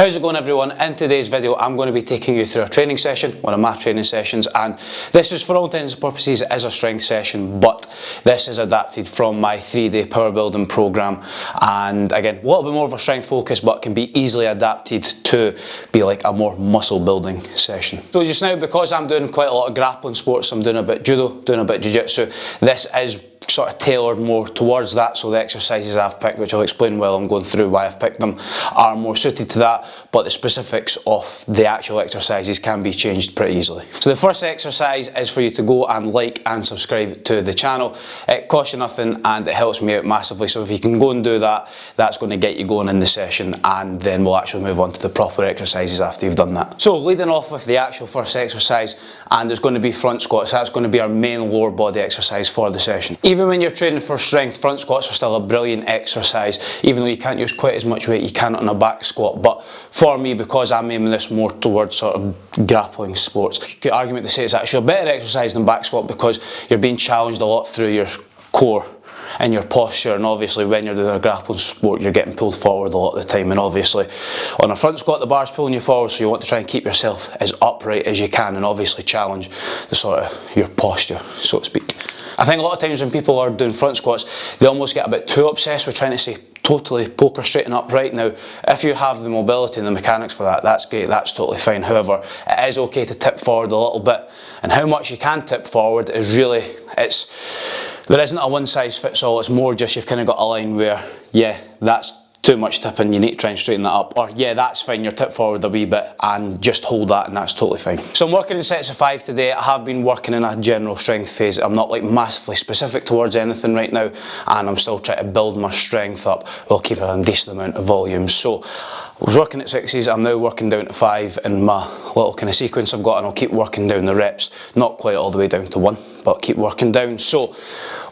How's it going, everyone? In today's video I'm going to be taking you through a training session, one of my training sessions, and this is, for all intents and purposes, it is a strength session, but this is adapted from my 3-day power building program, and again a little bit more of a strength focus, but can be easily adapted to be like a more muscle building session. So just now, because I'm doing quite a lot of grappling sports, I'm doing a bit judo, doing a bit jiu-jitsu, this is sort of tailored more towards that, so the exercises I've picked, which I'll explain while I'm going through why I've picked them, are more suited to that, but the specifics of the actual exercises can be changed pretty easily. So the first exercise is for you to go and like and subscribe to the channel. It costs you nothing and it helps me out massively, so if you can go and do that, that's going to get you going in the session, and then we'll actually move on to the proper exercises after you've done that. So leading off with the actual first exercise, and it's going to be front squats. That's going to be our main lower body exercise for the session. Even when you're training for strength, front squats are still a brilliant exercise, even though you can't use quite as much weight you can on a back squat. But for me, because I'm aiming this more towards sort of grappling sports, you could argue to say it's actually a better exercise than back squat, because you're being challenged a lot through your core and your posture, and obviously when you're doing a grappling sport you're getting pulled forward a lot of the time, and obviously on a front squat the bar's pulling you forward, so you want to try and keep yourself as upright as you can and obviously challenge the sort of your posture, so to speak. I think a lot of times when people are doing front squats, they almost get a bit too obsessed with trying to say totally poker straight and upright. Now, if you have the mobility and the mechanics for that, that's great, that's totally fine. However, it is okay to tip forward a little bit, and how much you can tip forward is really, there isn't a one size fits all. It's more just you've kind of got a line where, yeah, that's too much tipping, you need to try and straighten that up, or yeah, that's fine, you're tip forward a wee bit and just hold that and that's totally fine. So I'm working in sets of 5 today. I have been working in a general strength phase. I'm not like massively specific towards anything right now, and I'm still trying to build my strength up while keeping a decent amount of volume. So I was working at 6s, I'm now working down to 5 in my little kind of sequence I've got, and I'll keep working down the reps, not quite all the way down to 1, but keep working down. So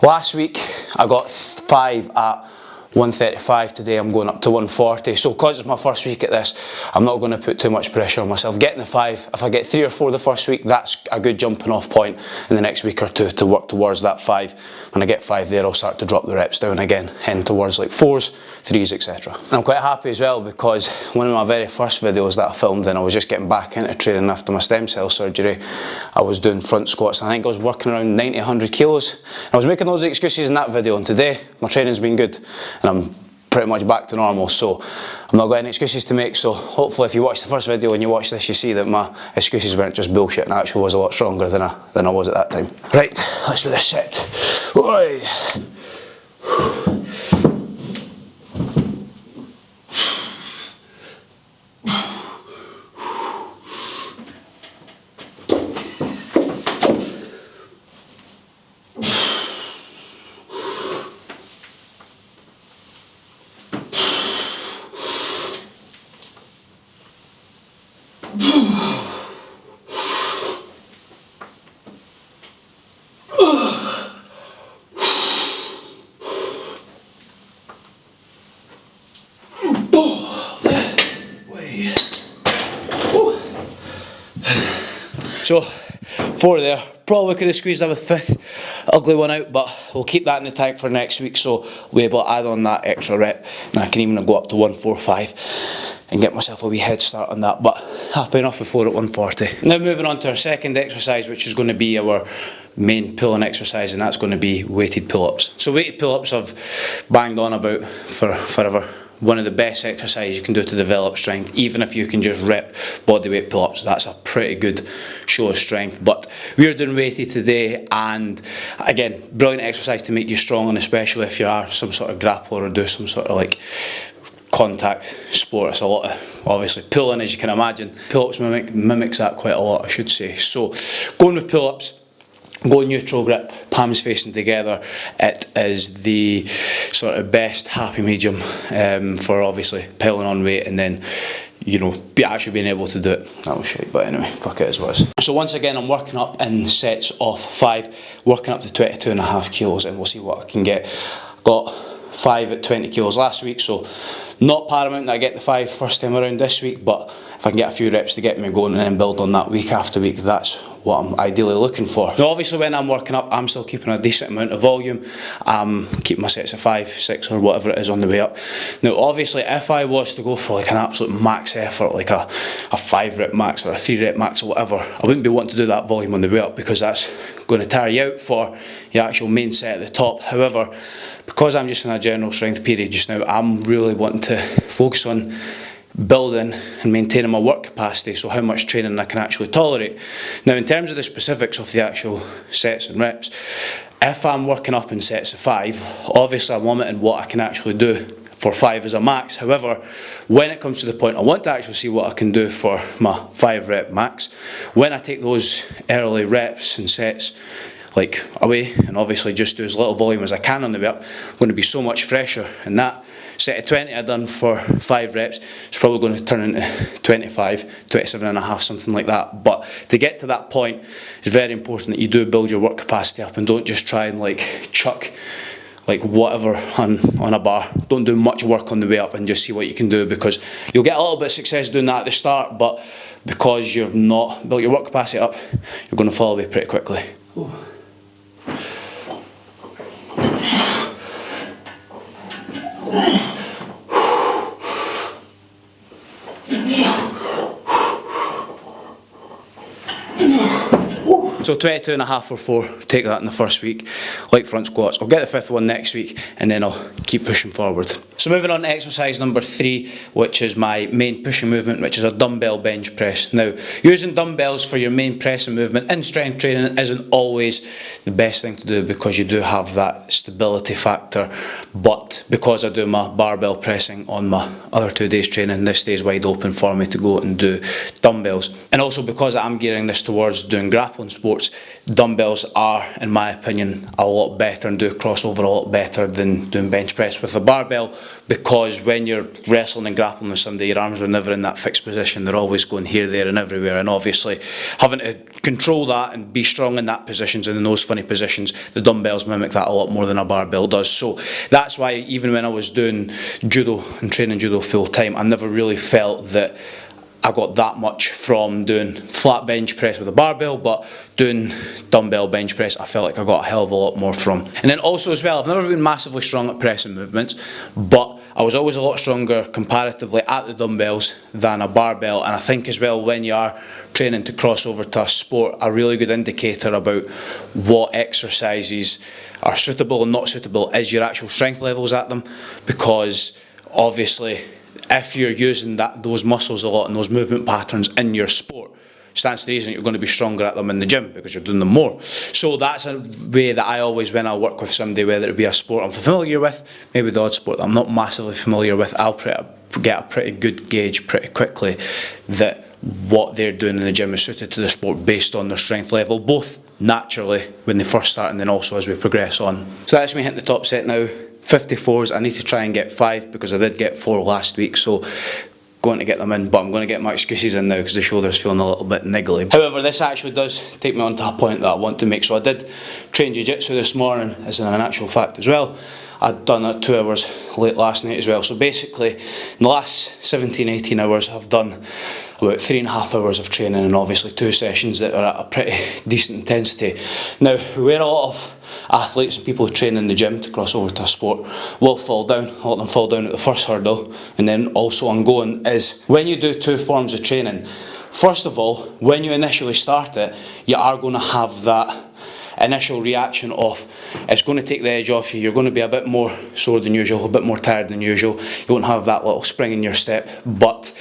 last week I got 5 at 135, today I'm going up to 140, so because it's my first week at this, I'm not going to put too much pressure on myself. Getting the 5, if I get 3 or 4 the first week, that's a good jumping off point in the next week or two to work towards that 5. When I get 5 there, I'll start to drop the reps down again, heading towards like 4s, 3s, etc. And I'm quite happy as well, because one of my very first videos that I filmed, and I was just getting back into training after my stem cell surgery, I was doing front squats, and I think I was working around 90-100 kilos. And I was making those excuses in that video, and today my training's been good and I'm pretty much back to normal, so I'm not got any excuses to make. So hopefully if you watch the first video and you watch this, you see that my excuses weren't just bullshit and I actually was a lot stronger than I was at that time. Right, let's do this set. Oi. So 4 there, probably could have squeezed out a 5th ugly one out, but we'll keep that in the tank for next week, so we'll be able to add on that extra rep, and I can even go up to 145 and get myself a wee head start on that, but happy enough with 4 at 140. Now moving on to our second exercise, which is going to be our main pulling exercise, and that's going to be weighted pull-ups. So weighted pull-ups I've banged on about for forever. One of the best exercises you can do to develop strength. Even if you can just rep bodyweight pull-ups, that's a pretty good show of strength. But we're doing weighted today, and again, brilliant exercise to make you strong, and especially if you are some sort of grappler or do some sort of like contact sport. It's a lot of, obviously, pulling, as you can imagine. Pull-ups mimics that quite a lot, I should say. So going with pull-ups, go neutral grip, palms facing together. It is the sort of best happy medium for obviously piling on weight, and then, you know, actually being able to do it. That was shit, but anyway, fuck it as was. So once again, I'm working up in sets of 5, working up to 22.5 kilos, and we'll see what I can get. Got 5 at 20 kilos last week, so not paramount that I get the 5 first time around this week, but if I can get a few reps to get me going and then build on that week after week, that's what I'm ideally looking for. Now obviously when I'm working up, I'm still keeping a decent amount of volume. I'm keeping my sets of 5, 6 or whatever it is on the way up. Now obviously if I was to go for like an absolute max effort, like a 5 rep max or a 3 rep max or whatever, I wouldn't be wanting to do that volume on the way up because that's going to tire you out for the actual main set at the top. However, because I'm just in a general strength period just now, I'm really wanting to focus on building and maintaining my work capacity, so how much training I can actually tolerate. Now in terms of the specifics of the actual sets and reps, if I'm working up in sets of 5, obviously I'm limiting what I can actually do for 5 as a max. However, when it comes to the point I want to actually see what I can do for my 5 rep max, when I take those early reps and sets like away and obviously just do as little volume as I can on the way up, I'm going to be so much fresher, and that set of 20 I've done for 5 reps is probably going to turn into 25, 27 and a half, something like that. But to get to that point, it's very important that you do build your work capacity up and don't just try and like chuck like whatever on a bar. Don't do much work on the way up and just see what you can do, because you'll get a little bit of success doing that at the start, but because you've not built your work capacity up, you're going to fall away pretty quickly. Ooh. So 22 and a half for 4, take that in the first week, like front squats. I'll get the 5th one next week and then I'll keep pushing forward. So moving on to exercise number 3, which is my main pushing movement, which is a dumbbell bench press. Now, using dumbbells for your main pressing movement in strength training isn't always the best thing to do because you do have that stability factor, but because I do my barbell pressing on my other 2 days training, this stays wide open for me to go and do dumbbells. And also because I'm gearing this towards doing grappling sports, dumbbells are, in my opinion, a lot better and do crossover a lot better than doing bench press with a barbell, because when you're wrestling and grappling with somebody, your arms are never in that fixed position. They're always going here, there and everywhere, and obviously having to control that and be strong in that positions and in those funny positions, the dumbbells mimic that a lot more than a barbell does. So that's why even when I was doing judo and training judo full time, I never really felt that I got that much from doing flat bench press with a barbell, but doing dumbbell bench press I felt like I got a hell of a lot more from. And then also as well, I've never been massively strong at pressing movements, but I was always a lot stronger comparatively at the dumbbells than a barbell. And I think as well, when you are training to cross over to a sport, a really good indicator about what exercises are suitable and not suitable is your actual strength levels at them, because obviously if you're using those muscles a lot and those movement patterns in your sport, stands to reason you're going to be stronger at them in the gym because you're doing them more. So that's a way that I always, when I work with somebody, whether it be a sport I'm familiar with, maybe the odd sport that I'm not massively familiar with, I'll get a pretty good gauge pretty quickly that what they're doing in the gym is suited to the sport based on their strength level, both naturally when they first start and then also as we progress on. So that's me hitting the top set now. 54s, I need to try and get 5 because I did get 4 last week, so going to get them in, but I'm going to get my excuses in now because the shoulder's feeling a little bit niggly. However, this actually does take me on to a point that I want to make. So I did train jiu-jitsu this morning, as in an actual fact as well. I'd done that 2 hours late last night as well. So basically, in the last 17-18 hours, I've done about 3.5 hours of training and obviously 2 sessions that are at a pretty decent intensity. Now, where a lot of athletes and people who train in the gym to cross over to a sport will fall down, a lot of them fall down at the first hurdle and then also ongoing, is when you do 2 forms of training, first of all, when you initially start it, you are going to have that initial reaction of it's going to take the edge off you, you're going to be a bit more sore than usual, a bit more tired than usual, you won't have that little spring in your step. But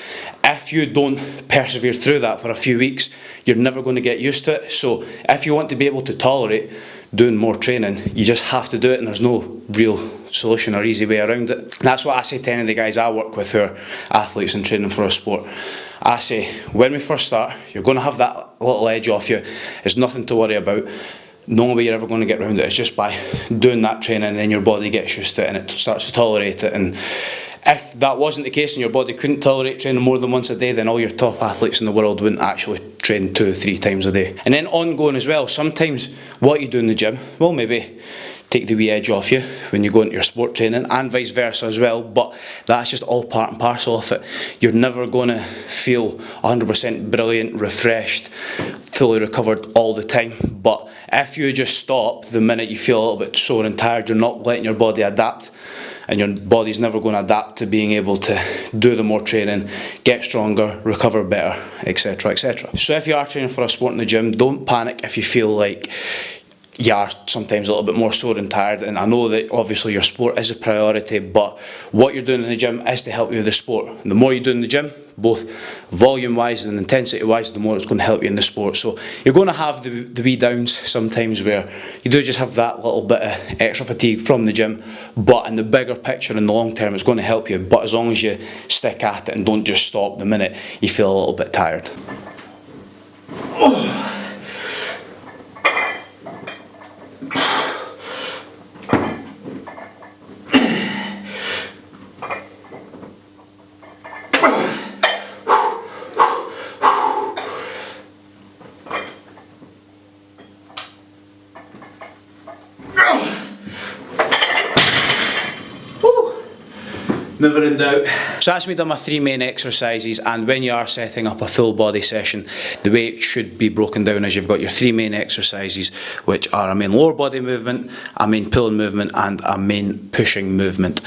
if you don't persevere through that for a few weeks, you're never going to get used to it. So if you want to be able to tolerate doing more training, you just have to do it, and there's no real solution or easy way around it. And that's what I say to any of the guys I work with who are athletes and training for a sport. I say, when we first start, you're going to have that little edge off you. It's nothing to worry about. The only way you're ever going to get around it is just by doing that training, and then your body gets used to it and it starts to tolerate it. And if that wasn't the case and your body couldn't tolerate training more than once a day, then all your top athletes in the world wouldn't actually train 2-3 times a day. And then ongoing as well, sometimes what you do in the gym will maybe take the wee edge off you when you go into your sport training, and vice versa as well, but that's just all part and parcel of it. You're never going to feel 100% brilliant, refreshed, fully recovered all the time, but if you just stop the minute you feel a little bit sore and tired, you're not letting your body adapt, and your body's never going to adapt to being able to do the more training, get stronger, recover better, etc, etc. So if you are training for a sport in the gym, don't panic if you feel like you are sometimes a little bit more sore and tired, and I know that obviously your sport is a priority, but what you're doing in the gym is to help you with the sport. And the more you do in the gym, both volume wise and intensity wise, the more it's going to help you in the sport. So you're going to have the wee downs sometimes where you do just have that little bit of extra fatigue from the gym, but in the bigger picture, in the long term, it's going to help you. But as long as you stick at it and don't just stop the minute you feel a little bit tired. Never in doubt. So that's me done my 3 main exercises, and when you are setting up a full body session, the way it should be broken down is you've got your 3 main exercises, which are a main lower body movement, a main pulling movement, and a main pushing movement.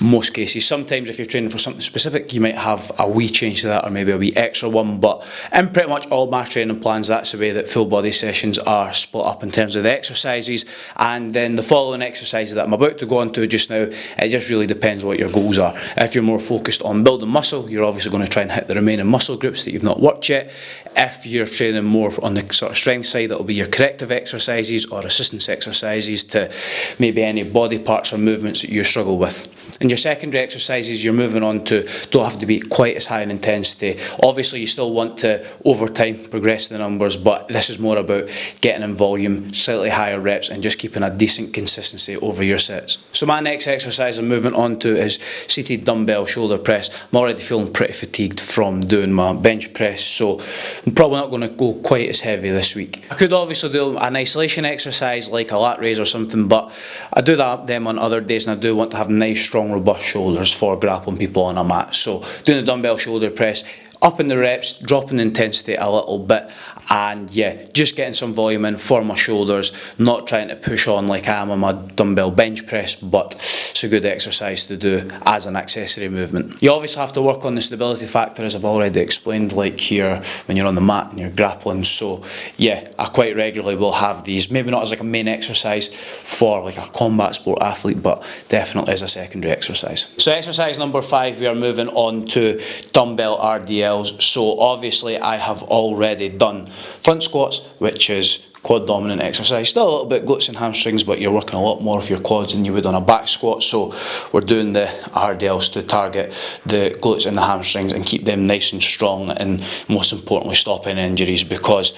Most cases, sometimes if you're training for something specific, you might have a wee change to that, or maybe a wee extra one, but in pretty much all my training plans, that's the way that full body sessions are split up in terms of the exercises. And then the following exercises that I'm about to go on to just now, it just really depends what your goals are. If you're more focused on building muscle, you're obviously going to try and hit the remaining muscle groups that you've not worked yet. If you're training more on the sort of strength side, that'll be your corrective exercises or assistance exercises to maybe any body parts or movements that you struggle with. And your secondary exercises you're moving on to don't have to be quite as high in intensity. Obviously you still want to over time progress the numbers, but this is more about getting in volume, slightly higher reps, and just keeping a decent consistency over your sets. So my next exercise I'm moving on to is seated dumbbell shoulder press. I'm already feeling pretty fatigued from doing my bench press, so I'm probably not going to go quite as heavy this week. I could obviously do an isolation exercise like a lat raise or something, but I do them on other days, and I do want to have nice strong robust shoulders for grappling people on a mat. So doing the dumbbell shoulder press, upping the reps, dropping the intensity a little bit, and yeah, just getting some volume in for my shoulders, not trying to push on like I am on my dumbbell bench press, but it's a good exercise to do as an accessory movement. You obviously have to work on the stability factor, as I've already explained, like here when you're on the mat and you're grappling. So yeah, I quite regularly will have these, maybe not as like a main exercise for like a combat sport athlete, but definitely as a secondary exercise. So exercise number 5, we are moving on to dumbbell RDL. So obviously I have already done front squats, which is quad dominant exercise, still a little bit glutes and hamstrings, but you're working a lot more of your quads than you would on a back squat. So we're doing the RDLs to target the glutes and the hamstrings and keep them nice and strong, and most importantly stop any injuries, because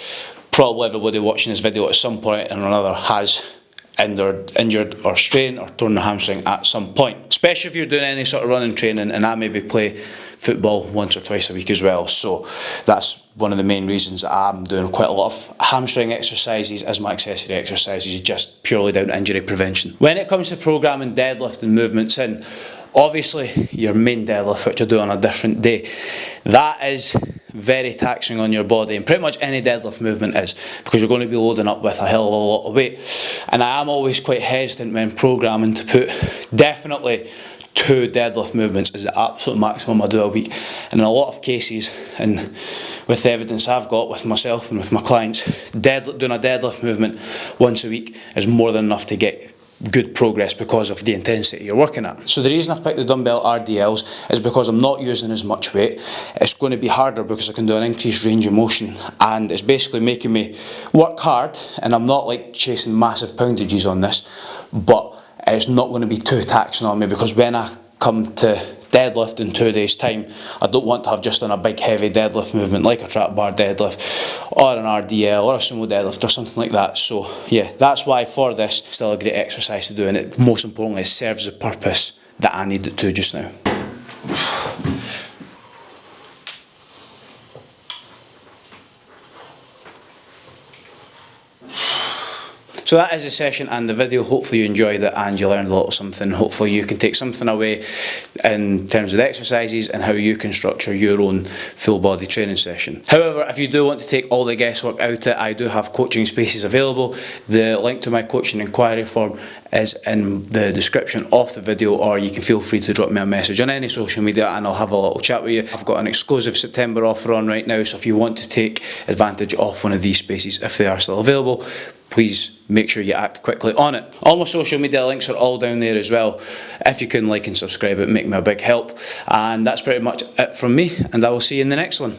probably everybody watching this video at some point or another has injured or strained or torn their hamstring at some point, especially if you're doing any sort of running training, and I maybe play football once or twice a week as well. So that's one of the main reasons that I'm doing quite a lot of hamstring exercises as my accessory exercises, just purely down to injury prevention. When it comes to programming deadlift and movements in, obviously your main deadlift, which I do on a different day, that is very taxing on your body, and pretty much any deadlift movement is, because you're going to be loading up with a hell of a lot of weight. And I am always quite hesitant when programming to put definitely 2 deadlift movements as the absolute maximum I do a week. And in a lot of cases, and with the evidence I've got with myself and with my clients, doing a deadlift movement once a week is more than enough to get good progress because of the intensity you're working at. So the reason I've picked the dumbbell RDLs is because I'm not using as much weight. It's going to be harder because I can do an increased range of motion, and it's basically making me work hard, and I'm not like chasing massive poundages on this, but it's not going to be too taxing on me, because when I come to deadlift in 2 days time, I don't want to have just done a big heavy deadlift movement like a trap bar deadlift or an RDL or a sumo deadlift or something like that. So yeah, that's why for this, it's still a great exercise to do, and it most importantly it serves the purpose that I need it to just now. So that is the session and the video. Hopefully you enjoyed it and you learned a little something. Hopefully you can take something away in terms of the exercises and how you can structure your own full body training session. However, if you do want to take all the guesswork out of it, I do have coaching spaces available. The link to my coaching inquiry form is in the description of the video, or you can feel free to drop me a message on any social media and I'll have a little chat with you. I've got an exclusive September offer on right now, so if you want to take advantage of one of these spaces, if they are still available, please make sure you act quickly on it. All my social media links are all down there as well. If you can like and subscribe, it would make me a big help. And that's pretty much it from me, and I will see you in the next one.